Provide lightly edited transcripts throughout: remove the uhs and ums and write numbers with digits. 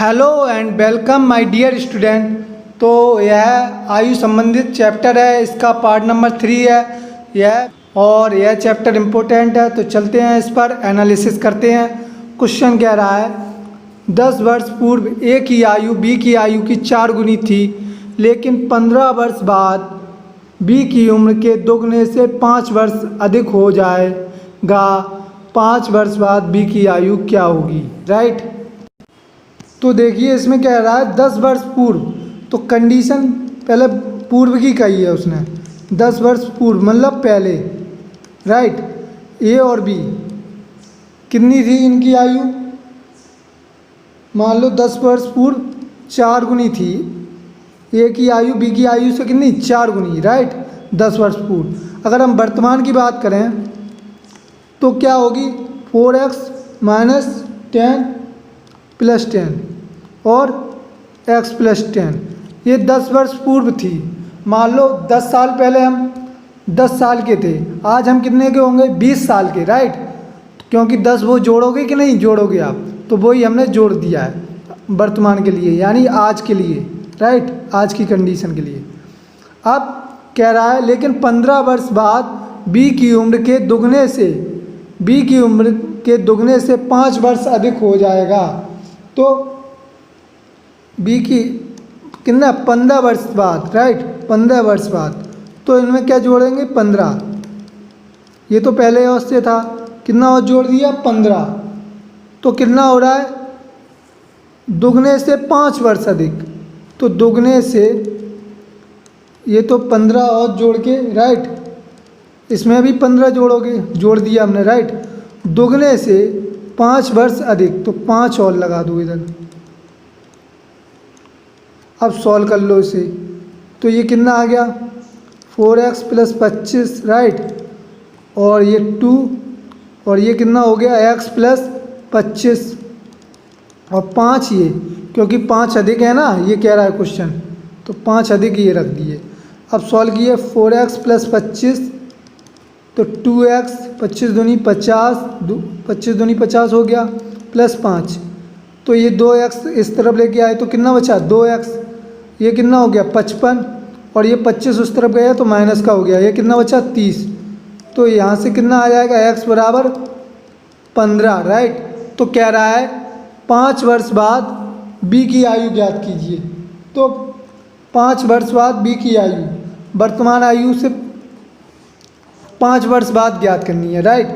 Hello and welcome my dear student. तो यह आयु संबंधित चैप्टर है, इसका पार्ट नंबर 3 है यह, और यह चैप्टर इम्पोर्टेंट है। तो चलते हैं इस पर एनालिसिस करते हैं। क्वेश्चन कह रहा है 10 वर्ष पूर्व ए की आयु बी की आयु की 4 गुनी थी, लेकिन 15 वर्ष बाद बी की उम्र के दोगुने से 5 वर्ष अधिक हो जाएगा। 5 वर्ष बाद बी की आयु क्या होगी? राइट। तो देखिए इसमें कह रहा है 10 वर्ष पूर्व, तो कंडीशन पहले पूर्व की कही है उसने। 10 वर्ष पूर्व मतलब पहले, राइट। ए और बी कितनी थी इनकी आयु? मान लो 10 वर्ष पूर्व 4 गुनी थी। ए की आयु बी की आयु से कितनी? 4 गुनी, राइट। 10 वर्ष पूर्व। अगर हम वर्तमान की बात करें तो क्या होगी? 4x - 10 + 10 और x + 10। ये 10 वर्ष पूर्व थी। मान लो 10 साल पहले हम 10 साल के थे, आज हम कितने के होंगे? 20 साल के, राइट। क्योंकि 10 वो जोड़ोगे कि नहीं जोड़ोगे आप, तो वही हमने जोड़ दिया है वर्तमान के लिए, यानी आज के लिए, राइट, आज की कंडीशन के लिए। अब कह रहा है लेकिन 15 वर्ष बाद बी की उम्र के दुगने से 5 वर्ष अधिक हो जाएगा। तो बी की कितना? 15 वर्ष बाद, राइट, 15 वर्ष बाद। तो इनमें क्या जोड़ेंगे? 15। ये तो पहले और से था, कितना और जोड़ दिया? 15। तो कितना हो रहा है? दुगने से 5 वर्ष अधिक। तो दुगने से ये तो 15 और जोड़ के, राइट, इसमें भी 15 जोड़ोगे, जोड़ दिया हमने, राइट। दुगने से 5 वर्ष अधिक, तो 5 और लगा दो इधर। अब सॉल्व कर लो इसे। तो ये कितना आ गया? 4x + 25, राइट, और ये 2, और ये कितना हो गया? x + 25 और 5, ये क्योंकि 5 अधिक है ना, ये कह रहा है क्वेश्चन, तो 5 अधिक ये रख दिए। अब सॉल्व किए 4x + 25, तो 2x, 25 दूनी 50, 25 दूनी 50 हो गया, +5। तो ये 2x इस तरफ लेके आए तो कितना बचा? 2x। ये कितना हो गया? 55, और ये 25 उस तरफ गया तो माइनस का हो गया, ये कितना बचा? 30। तो यहाँ से कितना आ जाएगा? x = 15, right. तो कह रहा है 5 वर्ष बाद b की आयु ज्ञात कीजिए। तो 5 वर्ष बाद b की आयु वर्तमान आयु से 5 वर्ष बाद ज्ञात करनी है, राइट।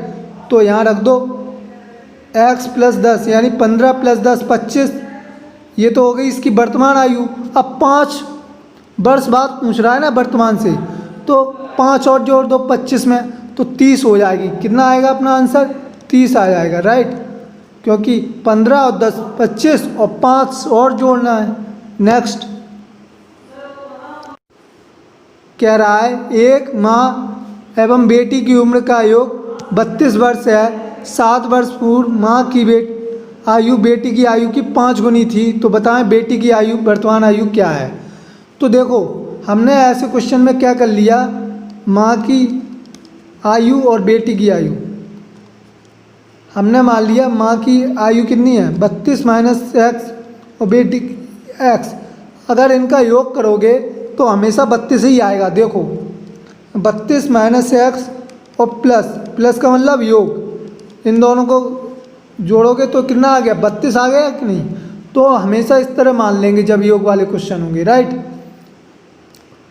तो यहाँ रख दो x + 10, यानी 15 + 10 25। ये तो हो गई इसकी वर्तमान आयु। अब 5 वर्ष बाद पूछ रहा है ना वर्तमान से, तो 5 और जोड़ दो 25 में, तो 30 हो जाएगी। कितना आएगा अपना आंसर? 30 आ जाएगा, राइट, क्योंकि 15 और 10 25 और 5 और जोड़ना है। नेक्स्ट कह रहा है एक माँ एवं बेटी की उम्र का योग 32 वर्ष है। 7 वर्ष पूर्व माँ की आयु बेटी की आयु की 5 गुनी थी, तो बताएं बेटी की आयु वर्तमान आयु क्या है? तो देखो हमने ऐसे क्वेश्चन में क्या कर लिया, माँ की आयु और बेटी की आयु हमने मान लिया। माँ की आयु कितनी है? 32 - x और बेटी x। अगर इनका योग करोगे तो हमेशा 32 ही आएगा। देखो 32 - x और प्लस का मतलब योग, इन दोनों को जोड़ोगे तो कितना आ गया? 32 आ गया कि नहीं? तो हमेशा इस तरह मान लेंगे जब योग वाले क्वेश्चन होंगे, राइट।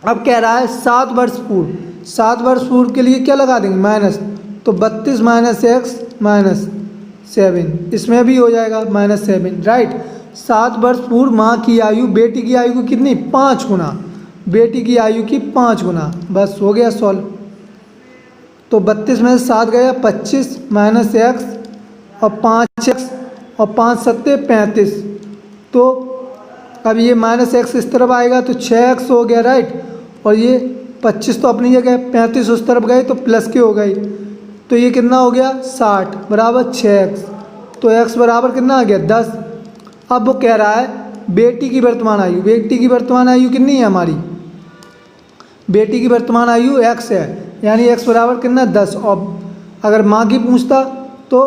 अब कह रहा है 7 वर्ष पूर्व, 7 वर्ष पूर्व के लिए क्या लगा देंगे? माइनस। तो 32 - x - 7, इसमें भी हो जाएगा -7, राइट। 7 वर्ष पूर्व माँ की आयु बेटी की आयु की कितनी? 5 गुना, बेटी की आयु की 5 गुना। बस हो गया सॉल्व। तो 32 में से 7 गया, 25 - x और 5x और 5 सत्ते 35। तो अब ये -x इस तरफ आएगा तो 6x हो गया, राइट। और ये 25 तो अपनी जगह, 35 उस तरफ गए तो प्लस के हो गए। तो ये कितना हो गया? 60 = 6x। तो x बराबर कितना आ गया? 10। अब वो कह रहा है बेटी की वर्तमान आयु। बेटी की वर्तमान आयु कितनी है हमारी? बेटी की वर्तमान आयु x है, यानी x बराबर कितना? 10। और अगर माँ की पूछता तो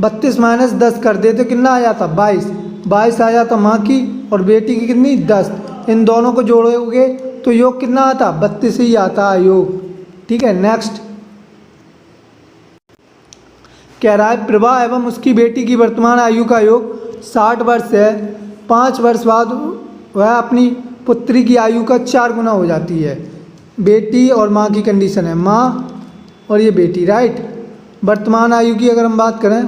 32 - 10 कर देते कितना आ जाता? 22। 22 आ जाता माँ की, और बेटी की कितनी 10। इन दोनों को जोड़ोगे तो योग कितना आता, 32 ही आता है योग। ठीक है, नेक्स्ट कह रहा है प्रभा एवं उसकी बेटी की वर्तमान आयु का योग 60 वर्ष है। 5 वर्ष बाद वह अपनी पुत्री की आयु का 4 गुना हो जाती है। बेटी और माँ की कंडीशन है, माँ और ये बेटी, राइट। वर्तमान आयु की अगर हम बात करें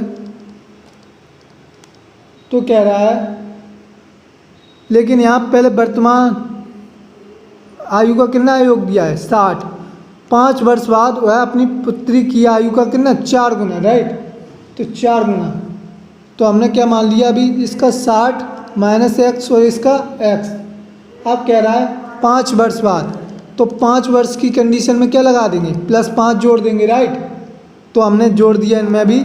तो कह रहा है, लेकिन यहाँ पहले वर्तमान आयु का कितना योग दिया है, 60। 5 वर्ष बाद वह अपनी पुत्री की आयु का कितना 4 गुना, राइट। तो 4 गुना, तो हमने क्या मान लिया अभी, इसका 60 माइनस एक्स और इसका एक्स। अब कह रहा है 5 वर्ष बाद, तो 5 वर्ष की कंडीशन में क्या लगा देंगे, +5 जोड़ देंगे, राइट। तो हमने जोड़ दिया इनमें भी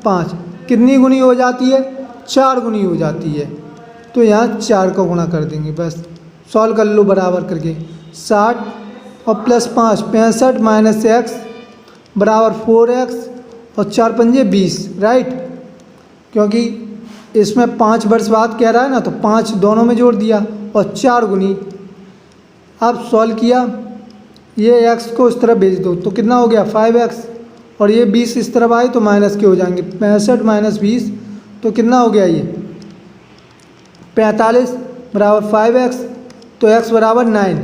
5। कितनी गुनी हो जाती है, 4 गुनी हो जाती है। तो यहाँ 4 का गुणा कर देंगे, बस सॉल्व कर लो बराबर करके। 60 और +5 65 माइनस एक्स बराबर 4x और 4 पंजे 20, राइट। क्योंकि इसमें 5 वर्ष बाद कह रहा है ना, तो 5 दोनों में जोड़ दिया और 4 गुनी। अब सॉल्व किया, ये x को इस तरफ भेज दो तो कितना हो गया 5x, और ये 20 इस तरफ आए तो माइनस के हो जाएंगे, 65 माइनस 20 तो कितना हो गया ये 45 बराबर 5x, तो x बराबर 9।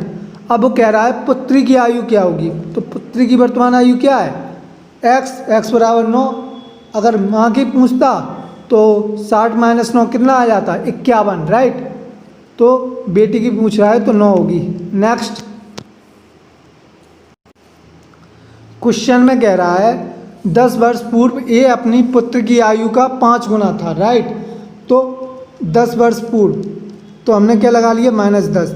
अब वो कह रहा है पुत्री की आयु क्या होगी, तो पुत्री की वर्तमान आयु क्या है, x बराबर 9। अगर माँ की पूछता तो 60 माइनस 9 कितना आ जाता, 51, राइट। तो बेटी की पूछ रहा है तो 9 होगी। नेक्स्ट क्वेश्चन में कह रहा है 10 वर्ष पूर्व ए अपनी पुत्र की आयु का 5 गुना था, राइट। तो 10 वर्ष पूर्व, तो हमने क्या लगा लिया -10।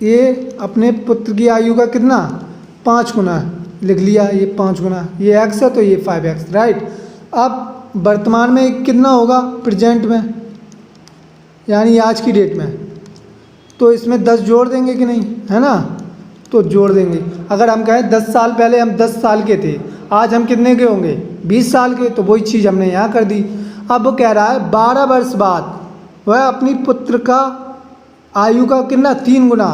ये अपने पुत्र की आयु का कितना 5 गुना लिख लिया, ये 5 गुना, ये x है तो ये 5x, राइट। अब वर्तमान में कितना होगा प्रेजेंट में, यानी आज की डेट में, तो इसमें 10 जोड़ देंगे कि नहीं, है ना। तो जोड़ देंगे। अगर हम कहें 10 साल पहले हम 10 साल के थे, आज हम कितने के होंगे 20 साल के, तो वही चीज़ हमने यहाँ कर दी। अब वो कह रहा है 12 वर्ष बाद वह अपनी पुत्र का आयु का कितना 3 गुना।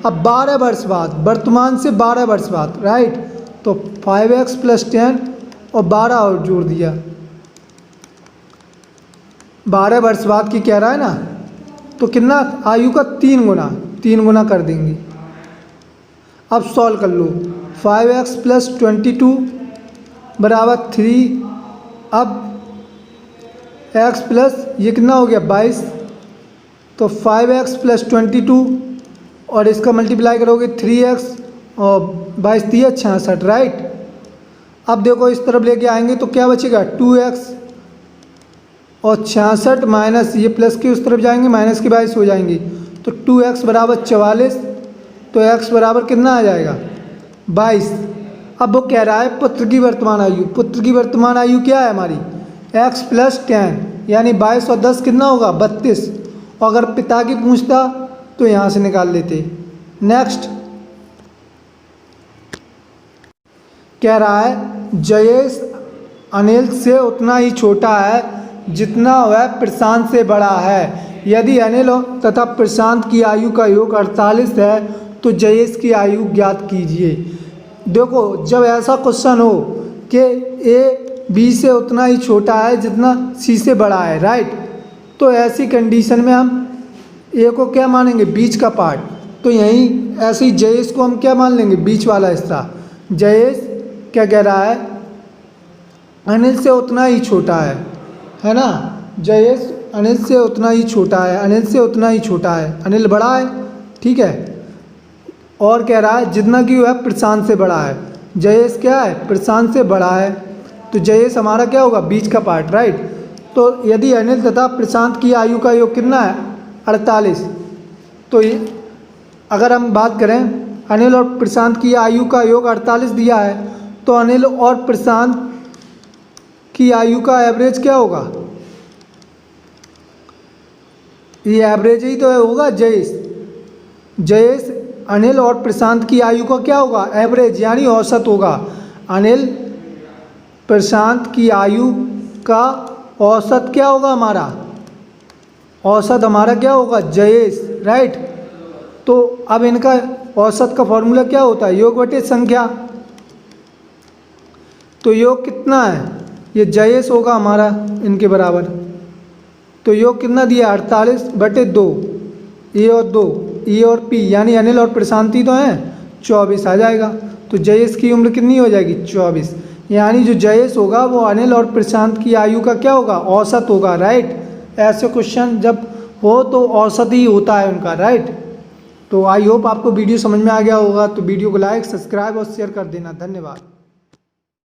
अब 12 वर्ष बाद, वर्तमान से 12 वर्ष बाद, राइट। तो 5x + 10 और 12 और जोड़ दिया, 12 वर्ष बाद की कह रहा है ना, तो कितना आयु का 3 गुना कर देंगे। अब सॉल्व कर लो, 5x + 22 बराबर 3। अब x प्लस ये कितना हो गया 22, तो 5x + 22 और इसका मल्टीप्लाई करोगे 3x और 22 दिया 66, राइट। अब देखो इस तरफ लेके आएंगे तो क्या बचेगा 2x और 66 माइनस ये प्लस के उस तरफ जाएंगे माइनस के 22 हो जाएंगे, तो 2x बराबर 44, तो x बराबर कितना आ जाएगा 22। अब वो कह रहा है पुत्र की वर्तमान आयु, पुत्र की वर्तमान आयु क्या है हमारी x + 10, यानी 22 और 10 कितना होगा 32। और अगर पिता की पूछता तो यहाँ से निकाल लेते। नेक्स्ट कह रहा है जयेश अनिल से उतना ही छोटा है जितना वह प्रशांत से बड़ा है। यदि अनिल तथा प्रशांत की आयु का योग 48 है तो जयेश की आयु ज्ञात कीजिए। देखो जब ऐसा क्वेश्चन हो कि ए बी से उतना ही छोटा है जितना सी से बड़ा है, राइट, तो ऐसी कंडीशन में हम ए को क्या मानेंगे बीच का पार्ट, तो यहीं ऐसे ही जयेश को हम क्या मान लेंगे बीच वाला हिस्सा। जयेश क्या कह रहा है अनिल से उतना ही छोटा है ना, जयेश अनिल से उतना ही छोटा है, अनिल से उतना ही छोटा है, अनिल बड़ा है, ठीक है। और कह रहा है जितना कि वह प्रशांत से बड़ा है, जयेश क्या है प्रशांत से बड़ा है, तो जयेश हमारा क्या होगा बीच का पार्ट, राइट। तो यदि अनिल तथा प्रशांत की आयु का योग कितना है 48, तो ये अगर हम बात करें अनिल और प्रशांत की आयु का योग 48 दिया है, तो अनिल और प्रशांत की आयु का एवरेज क्या होगा, ये एवरेज ही तो होगा जयेश अनिल और प्रशांत की आयु का क्या होगा एवरेज, यानी औसत होगा। अनिल प्रशांत की आयु का औसत क्या होगा हमारा औसत हमारा क्या होगा, जयेश, राइट। तो अब इनका औसत का फॉर्मूला क्या होता है, योग बटे संख्या। तो योग कितना है, ये जयेश होगा हमारा इनके बराबर। तो योग कितना दिया, 48/2, ए और 2, ई और पी यानी अनिल और प्रशांति तो हैं, 24 आ जाएगा। तो जयेश की उम्र कितनी हो जाएगी, 24। यानी जो जयेश होगा वो अनिल और प्रशांत की आयु का क्या होगा, औसत होगा, राइट। ऐसे क्वेश्चन जब हो तो औसत ही होता है उनका, राइट। तो आई होप आपको वीडियो समझ में आ गया होगा। तो वीडियो को लाइक, सब्सक्राइब और शेयर कर देना। धन्यवाद।